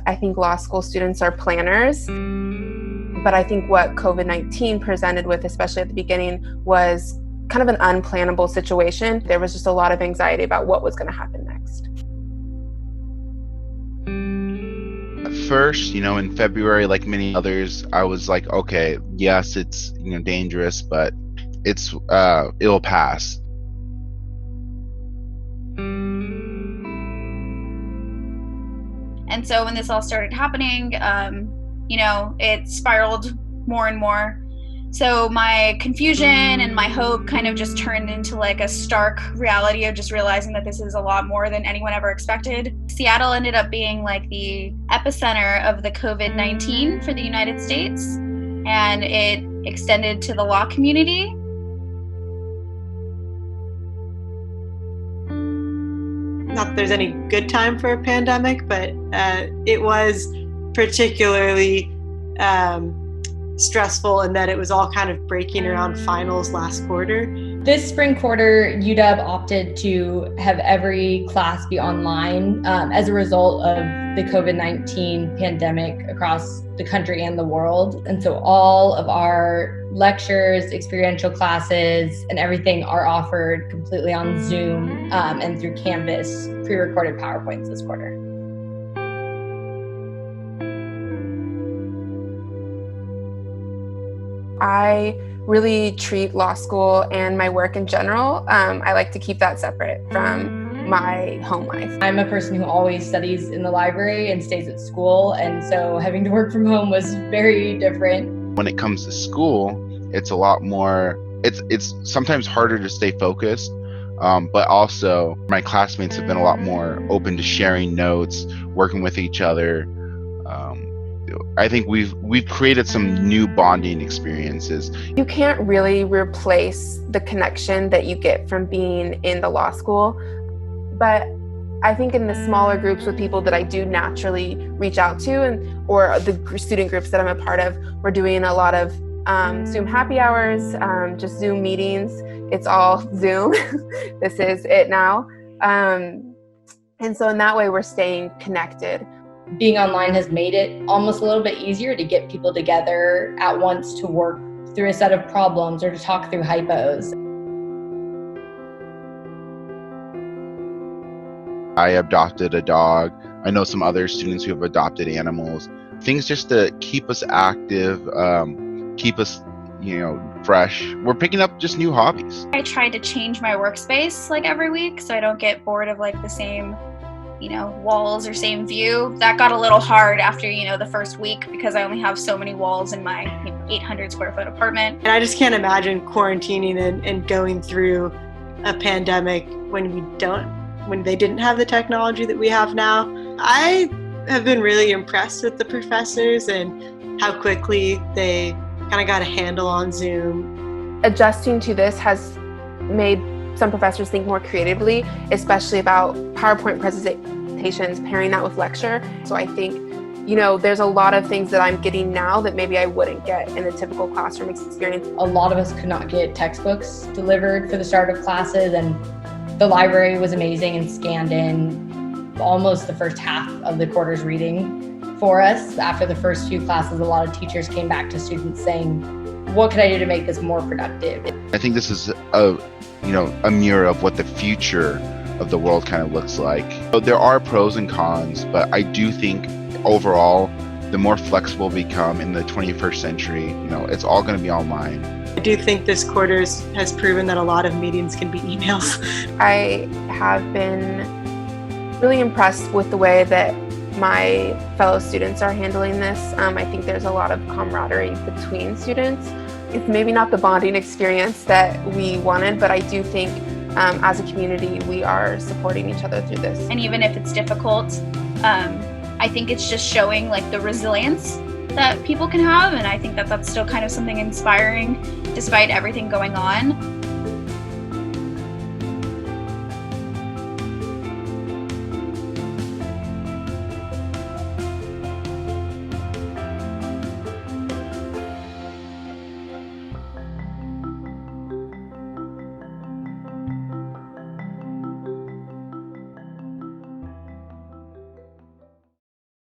I think law school students are planners, but I think what COVID-19 presented with, especially at the beginning, was kind of an unplannable situation. There was just a lot of anxiety about what was going to happen next. At first, in February, like many others, I was like, okay, yes, it's dangerous, but it'll pass. And so when this all started happening, it spiraled more and more. So my confusion and my hope kind of just turned into like a stark reality of just realizing that this is a lot more than anyone ever expected. Seattle ended up being like the epicenter of the COVID-19 for the United States, and it extended to the law community. Not that there's any good time for a pandemic, but it was particularly stressful in that it was all kind of breaking around finals last quarter. This spring quarter, UW opted to have every class be online as a result of the COVID-19 pandemic across the country and the world. And so all of our lectures, experiential classes, and everything are offered completely on Zoom and through Canvas pre-recorded PowerPoints this quarter. I really treat law school and my work in general. I like to keep that separate from my home life. I'm a person who always studies in the library and stays at school, and so having to work from home was very different. When it comes to school, it's a lot more, it's sometimes harder to stay focused, but also my classmates have been a lot more open to sharing notes, working with each other. I think we've created some new bonding experiences. You can't really replace the connection that you get from being in the law school, but I think in the smaller groups with people that I do naturally reach out to, or the student groups that I'm a part of, we're doing a lot of Zoom happy hours, just Zoom meetings. It's all Zoom. This is it now. And so in that way, we're staying connected. Being online has made it almost a little bit easier to get people together at once to work through a set of problems or to talk through hypos. I adopted a dog. I know some other students who have adopted animals. Things just to keep us active, keep us, fresh. We're picking up just new hobbies. I tried to change my workspace like every week so I don't get bored of like the same walls or same view. That got a little hard after, the first week because I only have so many walls in my 800 square foot apartment. And I just can't imagine quarantining and going through a pandemic when they didn't have the technology that we have now. I have been really impressed with the professors and how quickly they kind of got a handle on Zoom. Adjusting to this has made some professors think more creatively, especially about PowerPoint presentations, pairing that with lecture. So I think, there's a lot of things that I'm getting now that maybe I wouldn't get in a typical classroom experience. A lot of us could not get textbooks delivered for the start of classes, and the library was amazing and scanned in almost the first half of the quarter's reading for us. After the first few classes, a lot of teachers came back to students saying, what could I do to make this more productive? I think this is a mirror of what the future of the world kind of looks like. So there are pros and cons, but I do think overall, the more flexible we become in the 21st century, it's all going to be online. I do think this quarter has proven that a lot of meetings can be emails. I have been really impressed with the way that my fellow students are handling this. I think there's a lot of camaraderie between students. It's maybe not the bonding experience that we wanted, but I do think as a community, we are supporting each other through this. And even if it's difficult, I think it's just showing like the resilience that people can have. And I think that that's still kind of something inspiring despite everything going on.